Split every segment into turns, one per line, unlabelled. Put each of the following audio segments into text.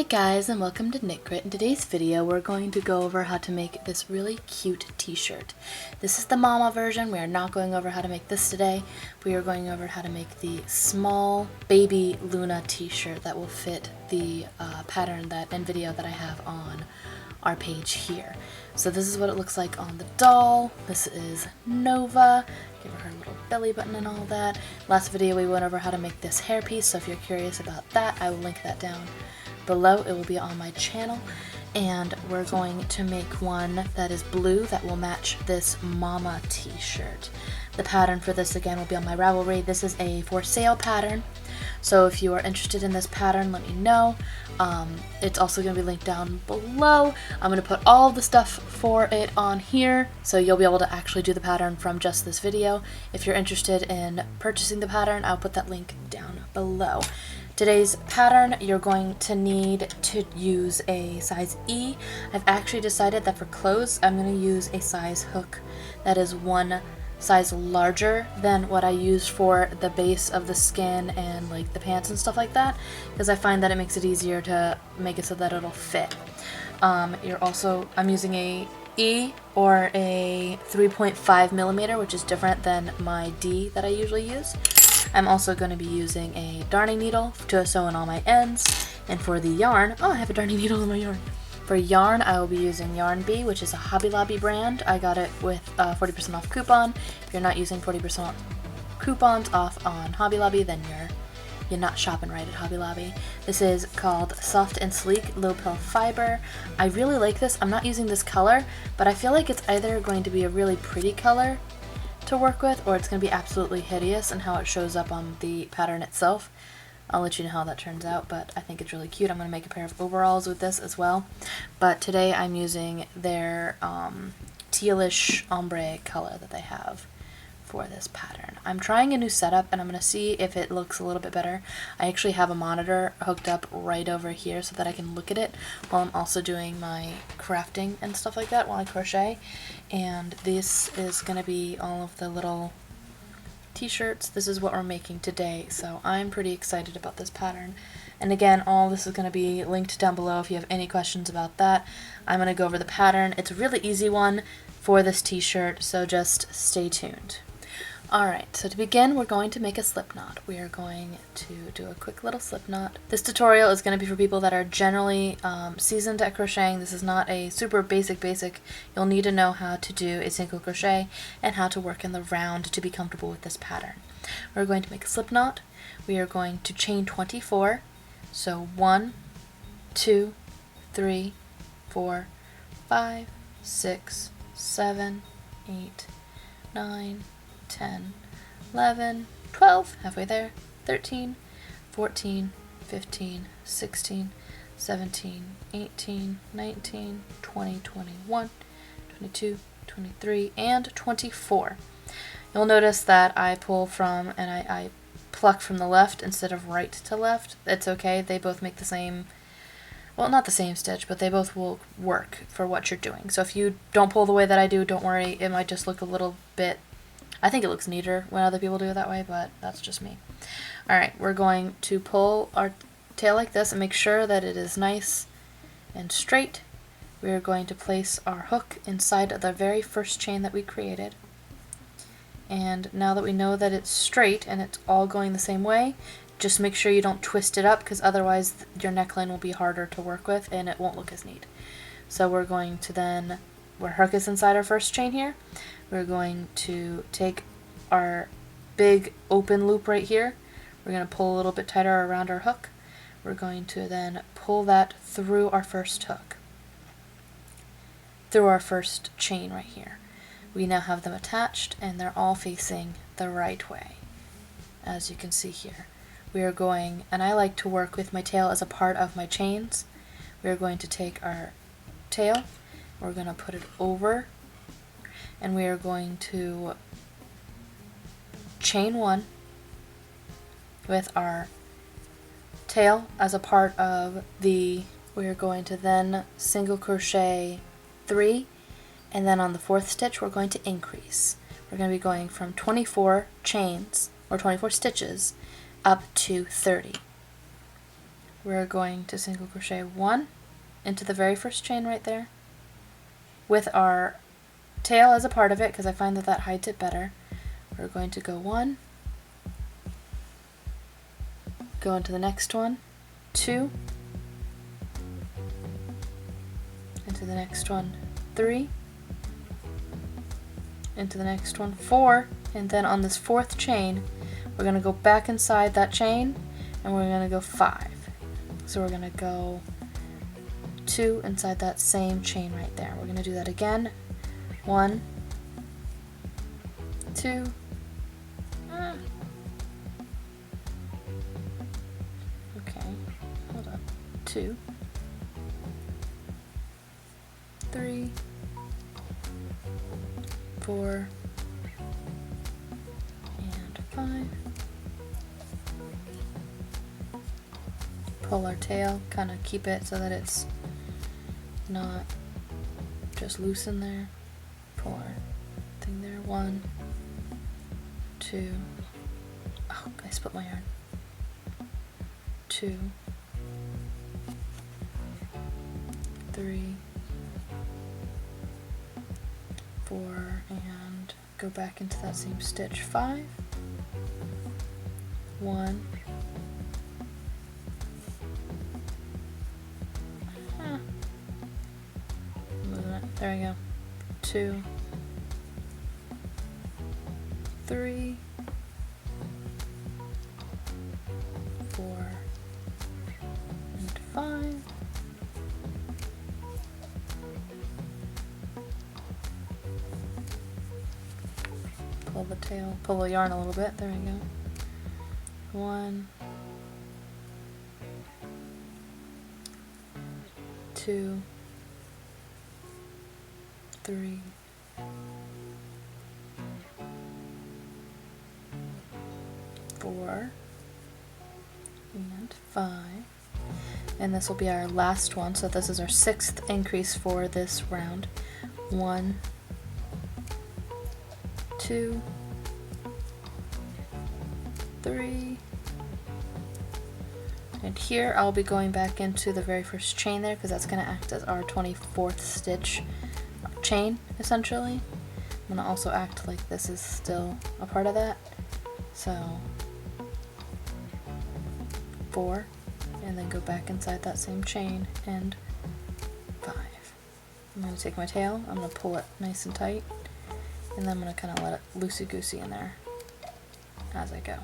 Hey guys, and welcome to Knit Grit. In today's video we're going to go over how to make this really cute t-shirt. This is the mama version. We are not going over how to make this today. We are going over how to make the small baby Luna t-shirt that will fit the pattern and video that I have on our page here. So this is what it looks like on the doll. This is Nova. Give her little belly button and all that. Last video we went over how to make this hairpiece, so if you're curious about that, I will link that down below. It will be on my channel, and we're going to make one that is blue that will match this mama t-shirt. The pattern for this again will be on my Ravelry. This is a for sale pattern, so if you are interested in this pattern, let me know. It's also going to be linked down below. I'm going to put all the stuff for it on here, so you'll be able to actually do the pattern from just this video. If you're interested in purchasing the pattern, I'll put that link down below. Today's pattern, you're going to need to use a size E. I've actually decided that for clothes, I'm going to use a size hook that is one size larger than what I used for the base of the skin and like the pants and stuff like that, because I find that it makes it easier to make it so that it'll fit. I'm using a E or a 3.5 millimeter, which is different than my D that I usually use. I'm also going to be using a darning needle to sew in all my ends, and for the yarn, I have a darning needle in my yarn. For yarn, I will be using Yarn Bee, which is a Hobby Lobby brand. I got it with a 40% off coupon. If you're not using 40% off coupons off on Hobby Lobby, then you're not shopping right at Hobby Lobby. This is called Soft and Sleek Low Pill Fiber. I really like this. I'm not using this color, but I feel like it's either going to be a really pretty color to work with, or it's going to be absolutely hideous in how it shows up on the pattern itself. I'll let you know how that turns out, but I think it's really cute. I'm going to make a pair of overalls with this as well, but today I'm using their tealish ombre color that they have for this pattern. I'm trying a new setup, and I'm going to see if it looks a little bit better. I actually have a monitor hooked up right over here so that I can look at it while I'm also doing my crafting and stuff like that while I crochet. And this is going to be all of the little t-shirts. This is what we're making today, so I'm pretty excited about this pattern. And again, all this is going to be linked down below if you have any questions about that. I'm going to go over the pattern. It's a really easy one for this t-shirt, so just stay tuned. Alright, so to begin, we're going to make a slip knot. We are going to do a quick little slip knot. This tutorial is going to be for people that are generally seasoned at crocheting. This is not a super basic. You'll need to know how to do a single crochet and how to work in the round to be comfortable with this pattern. We're going to make a slip knot. We are going to chain 24. So 1, 2, 3, 4, 5, 6, 7, 8, 9, 10, 11, 12, halfway there, 13, 14, 15, 16, 17, 18, 19, 20, 21, 22, 23, and 24. You'll notice that I pull from and I pluck from the left instead of right to left. It's okay, they both make the same, well, not the same stitch, but they both will work for what you're doing. So if you don't pull the way that I do, don't worry, it might just look a little bit, I think it looks neater when other people do it that way, but that's just me. Alright, we're going to pull our tail like this and make sure that it is nice and straight. We are going to place our hook inside of the very first chain that we created. And now that we know that it's straight and it's all going the same way, just make sure you don't twist it up, because otherwise your neckline will be harder to work with and it won't look as neat. So we're going to then, where hook is inside our first chain here, we're going to take our big open loop right here. We're going to pull a little bit tighter around our hook. We're going to then pull that through our first hook, through our first chain right here. We now have them attached and they're all facing the right way, as you can see here. We are going, and I like to work with my tail as a part of my chains. We are going to take our tail, we're going to put it over, and we are going to chain 1 with our tail as a part of the, we are going to then single crochet 3, and then on the 4th stitch we're going to increase. We're going to be going from 24 chains, or 24 stitches, up to 30. we're going to single crochet 1 into the very first chain right there with our tail as a part of it, because I find that that hides it better. We're going to go 1, go into the next one, 2, into the next one, 3, into the next one, 4, and then on this 4th chain we're going to go back inside that chain and we're going to go 5. So we're going to go 2 inside that same chain right there. We're going to do that again. 1, 2, okay, hold on, 2, 3, 4, and 5. Pull our tail, kind of keep it so that it's not just loose in there. Pull our thing there. 1, 2. Oh, I split my yarn. 2, 3, 4, and go back into that same stitch. 5, 1, there we go, 2, 3, 4, and 5. Pull the tail, pull the yarn a little bit, there we go. 1, 2, 3, 4, and 5. And this will be our last one, so this is our 6th increase for this round. 1, 2, 3, and here I'll be going back into the very first chain there because that's going to act as our 24th stitch chain essentially. I'm going to also act like this is still a part of that. So 4, and then go back inside that same chain, and 5. I'm going to take my tail, I'm going to pull it nice and tight, and then I'm going to kind of let it loosey-goosey in there as I go.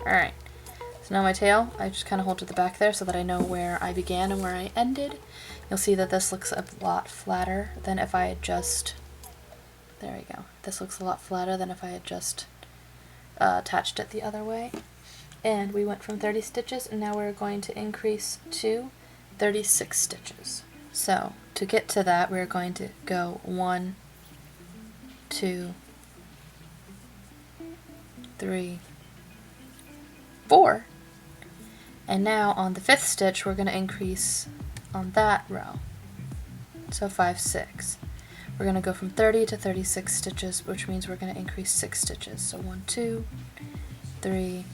Alright, so now my tail, I just kind of hold to the back there so that I know where I began and where I ended. You'll see that this looks a lot flatter than if I had just, there we go, this looks a lot flatter than if I had just attached it the other way. And we went from 30 stitches, and now we're going to increase to 36 stitches. So to get to that, we're going to go 1, 2, 3, 4, and now on the 5th stitch we're going to increase on that row, so 5, 6. We're going to go from 30 to 36 stitches, which means we're going to increase 6 stitches, so 1, 2, 3,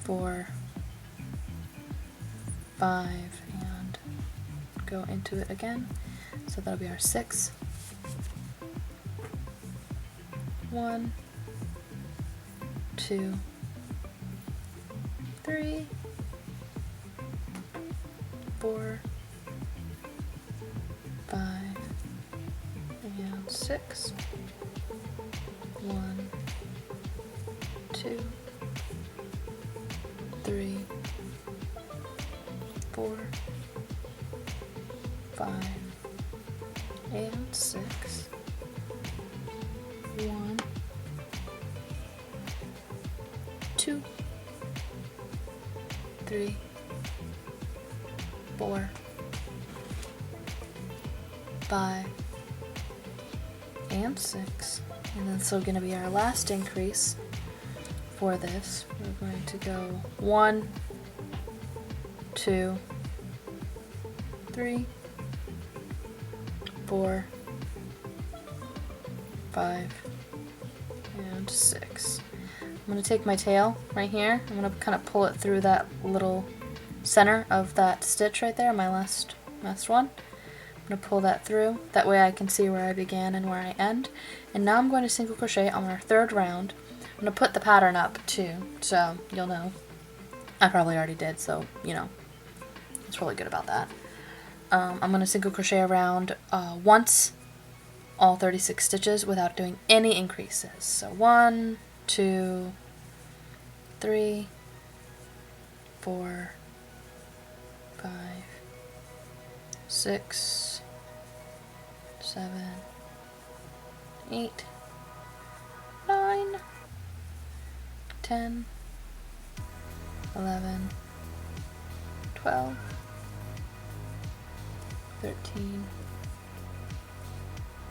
4, 5, and go into it again, so that'll be our 6. 1, 2, 3, 4, 5, and 6. 1, 2, 3, 4, 5, and 6. 1, 2, 3, 4, 5, and 6. And then so going to be our last increase for this. We're going to go 1, 2, 3, 4, 5, and 6. I'm going to take my tail right here. I'm going to kind of pull it through that little center of that stitch right there, my last one. I'm going to pull that through, that way I can see where I began and where I end. And now I'm going to single crochet on our third round. I'm going to put the pattern up too, so you'll know. I probably already did, so you know, it's really good about that. I'm going to single crochet around once, all 36 stitches without doing any increases. So 1, 2, 3, 4, 5, 6, 7, 8, 9, 10, 11, 12, 13,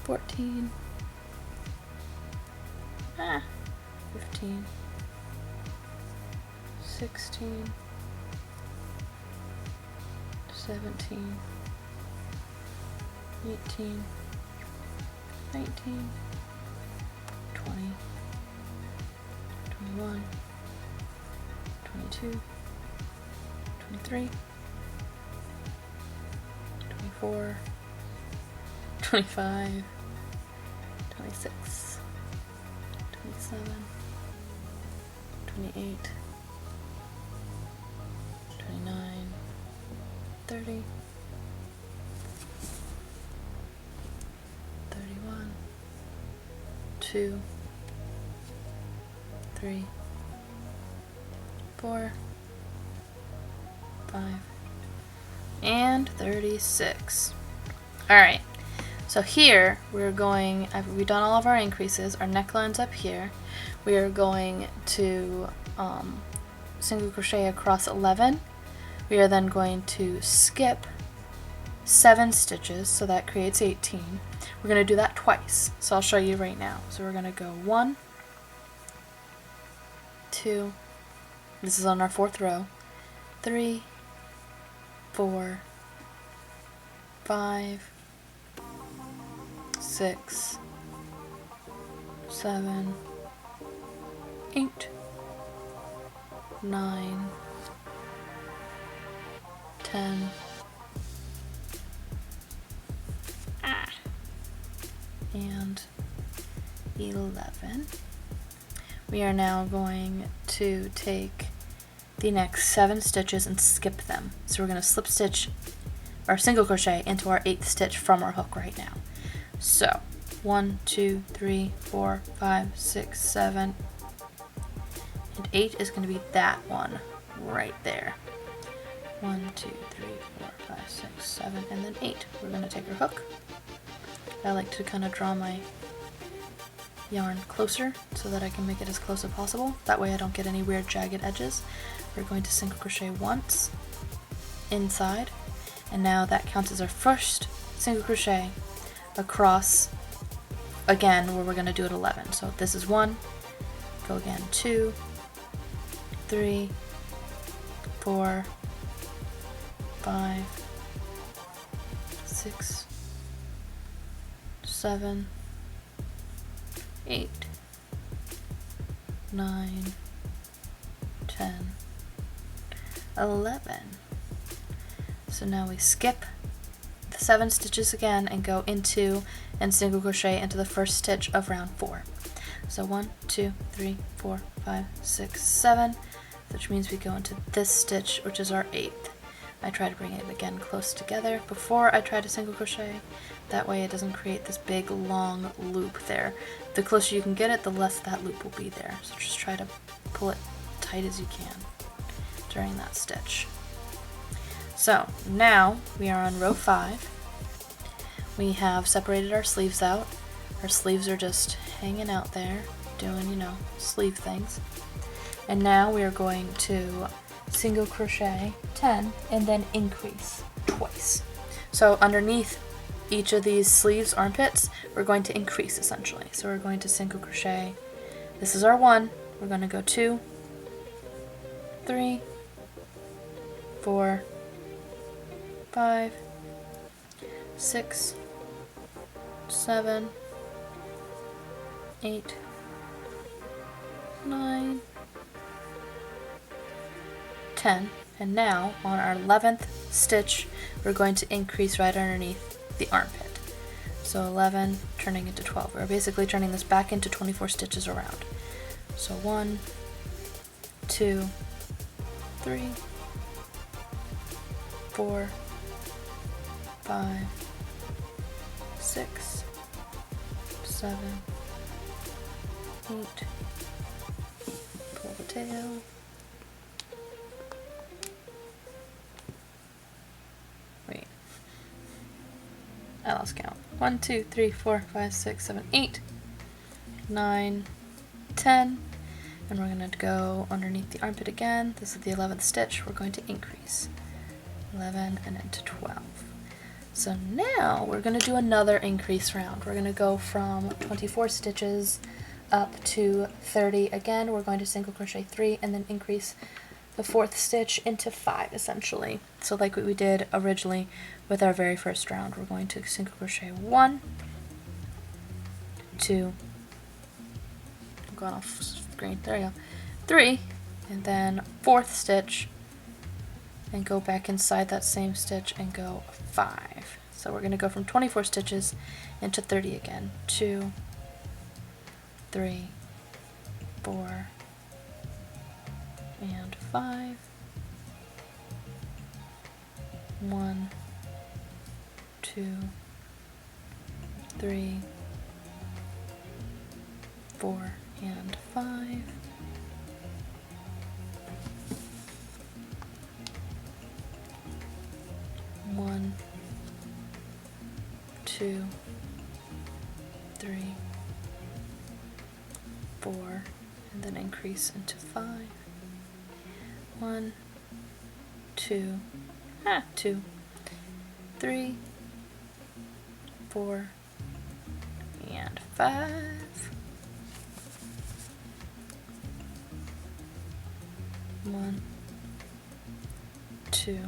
14, 15, 16, 17, 18, 19, 20, 21, 22, 23, 24, 25, 26, 27, 28, 29, 30, 31, 2, 3, 4, 5, and 36. Alright, so here we're going, we've done all of our increases, our neckline's up here. We are going to single crochet across 11. We are then going to skip 7 stitches, so that creates 18. We're going to do that twice, so I'll show you right now. So we're going to go 1, 2, this is on our 4th row, 3, 4, 5, 6, 7, 8, 9, 10, and 11. We are now going to take the next 7 stitches and skip them. So we're going to slip stitch or single crochet into our 8th stitch from our hook right now. So 1, 2, 3, 4, 5, 6, 7, and 8 is going to be that one right there. 1, 2, 3, 4, 5, 6, 7, and then 8. We're going to take our hook. I like to kind of draw my yarn closer so that I can make it as close as possible. That way I don't get any weird jagged edges. We're going to single crochet once inside, and now that counts as our first single crochet across again where we're going to do it 11. So this is 1, go again 2, 3, 4, 5, 6, 7, 8, 9, 10, 11. So now we skip the 7 stitches again and go into and single crochet into the first stitch of round 4. So 1, 2, 3, 4, 5, 6, 7, which means we go into this stitch, which is our 8th. I try to bring it again close together before I try to single crochet. That way it doesn't create this big long loop there. The closer you can get it, the less that loop will be there. So just try to pull it tight as you can during that stitch. So now we are on row 5. We have separated our sleeves out. Our sleeves are just hanging out there doing, you know, sleeve things. And now we are going to single crochet 10 and then increase twice. So underneath each of these sleeves armpits we're going to increase essentially. So we're going to single crochet, this is our 1, we're going to go 2, 3, 4, 5, 6, 7, 8, 9, 10, And now on our 11th stitch, we're going to increase right underneath the armpit. So 11 turning into 12. We're basically turning this back into 24 stitches around. So 1, 2, 3, 4, 5, 6, 7, 8, pull the tail, wait, I lost count. 1, 2, 3, 4, 5, 6, 7, 8, 9, 10, and we're going to go underneath the armpit again. This is the 11th stitch. We're going to increase 11 and into 12. So now we're going to do another increase round. We're going to go from 24 stitches up to 30 again. We're going to single crochet 3 and then increase the 4th stitch into 5 essentially. So like what we did originally with our very first round, we're going to single crochet 1, 2, I'm going off screen, there you go, 3, and then 4th stitch, and go back inside that same stitch and go 5. So we're going to go from 24 stitches into 30 again. 2, 3, 4, and 5. 1, 2, 3, 4, and 5. 1, 2, 3, 4, and then increase into 5. 1, 2, 2, 3, 4, and 5. 1, 2,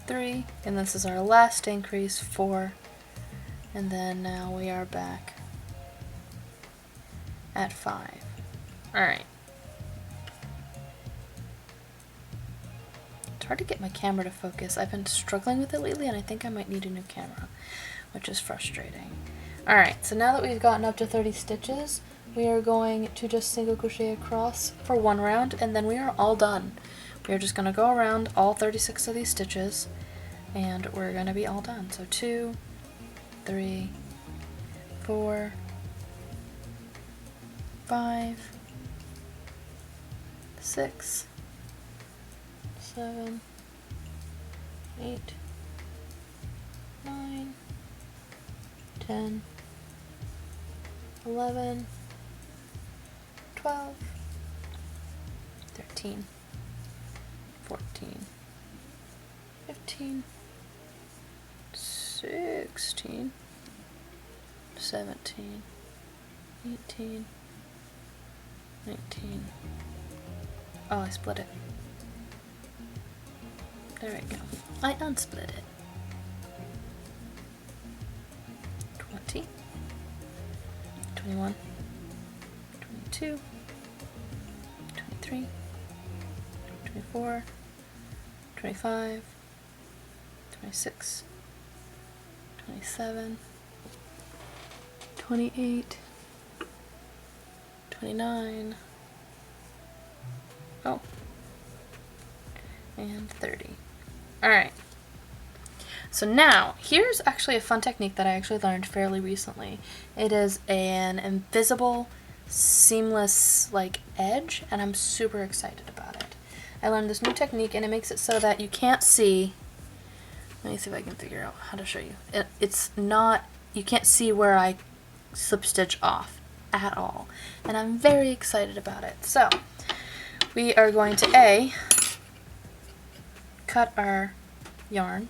3, and this is our last increase, 4, and then now we are back at 5. Alright. It's hard to get my camera to focus. I've been struggling with it lately and I think I might need a new camera, which is frustrating. Alright, so now that we've gotten up to 30 stitches, we are going to just single crochet across for one round and then we are all done. We are just going to go around all 36 of these stitches and we're going to be all done. So 2, 3, 4, 5, 6, 7, 8, 9, 10, 11, 12, 13, 14, 15, 16, 17, 18, 19. Oh, I split it. There we go. I unsplit it. 20, 21, 22, 23, 24, 25, 26, 27, 28, 29, oh, and 30. Alright, so now here's actually a fun technique that I actually learned fairly recently. It is an invisible seamless like edge and I'm super excited about it. I learned this new technique and it makes it so that you can't see, let me see if I can figure out how to show you. It's not, you can't see where I slip stitch off at all and I'm very excited about it. So we are going to cut our yarn.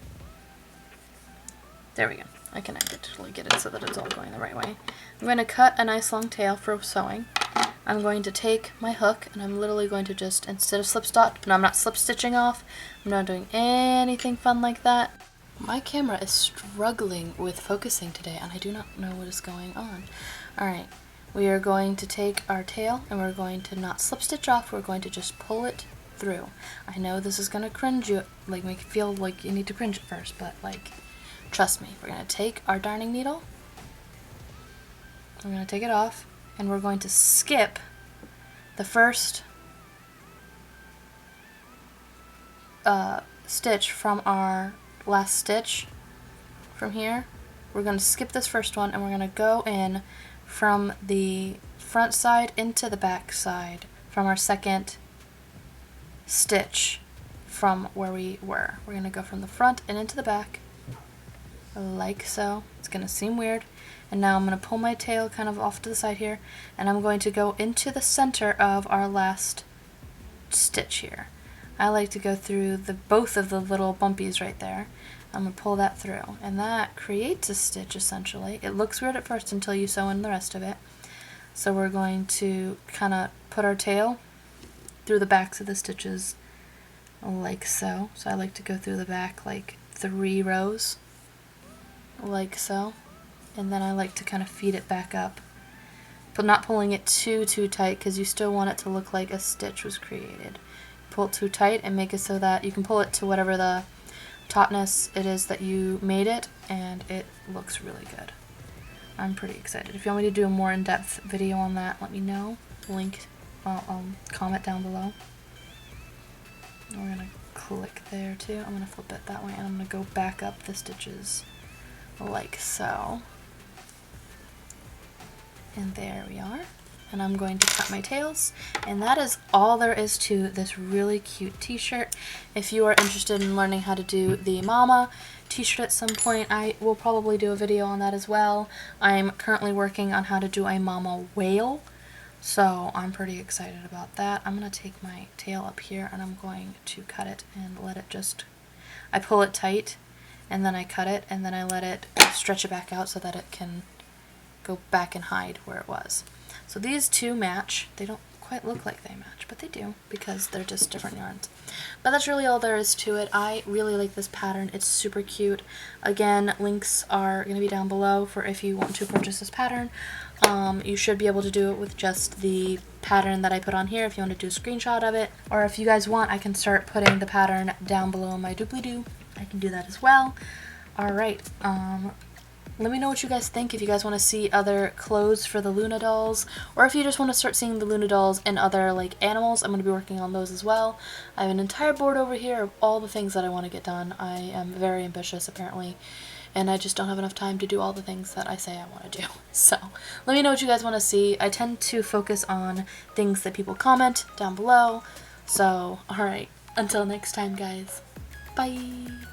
There we go. I can actually get it so that it's all going the right way. I'm going to cut a nice long tail for sewing. I'm going to take my hook and I'm literally going to just, instead of I'm not slip stitching off, I'm not doing anything fun like that. My camera is struggling with focusing today and I do not know what is going on. Alright, we are going to take our tail and we're going to not slip stitch off, we're going to just pull it through. I know this is gonna cringe you, like make you feel like you need to cringe at first, but like, trust me, we're gonna take our darning needle, we're gonna take it off, and we're going to skip the first stitch from our last stitch from here. We're going to skip this first one and we're going to go in from the front side into the back side from our second stitch from where we were. We're going to go from the front and into the back like so. It's going to seem weird. And now I'm going to pull my tail kind of off to the side here, and I'm going to go into the center of our last stitch here. I like to go through both of the little bumpies right there. I'm going to pull that through, and that creates a stitch essentially. It looks weird at first until you sew in the rest of it. So we're going to kind of put our tail through the backs of the stitches like so. So I like to go through the back like 3 rows like so. And then I like to kind of feed it back up, but not pulling it too tight because you still want it to look like a stitch was created. Pull it too tight and make it so that you can pull it to whatever the tautness it is that you made it, and it looks really good. I'm pretty excited. If you want me to do a more in-depth video on that, let me know. Link, comment down below. We're gonna click there too. I'm gonna flip it that way, and I'm gonna go back up the stitches like so. And there we are. And I'm going to cut my tails. And that is all there is to this really cute t-shirt. If you are interested in learning how to do the mama t-shirt at some point, I will probably do a video on that as well. I'm currently working on how to do a mama whale, so I'm pretty excited about that. I'm going to take my tail up here and I'm going to cut it and let it just, I pull it tight and then I cut it and then I let it stretch it back out so that it can go back and hide where it was. So these two match. They don't quite look like they match, but they do because they're just different yarns. But that's really all there is to it. I really like this pattern. It's super cute. Again, links are going to be down below for if you want to purchase this pattern. You should be able to do it with just the pattern that I put on here if you want to do a screenshot of it. Or if you guys want, I can start putting the pattern down below in my doobly-doo. I can do that as well. Alright, let me know what you guys think, if you guys want to see other clothes for the Luna dolls, or if you just want to start seeing the Luna dolls and other like animals. I'm going to be working on those as well. I have an entire board over here of all the things that I want to get done. I am very ambitious apparently, and I just don't have enough time to do all the things that I say I want to do. So let me know what you guys want to see. I tend to focus on things that people comment down below. So alright, until next time guys, bye!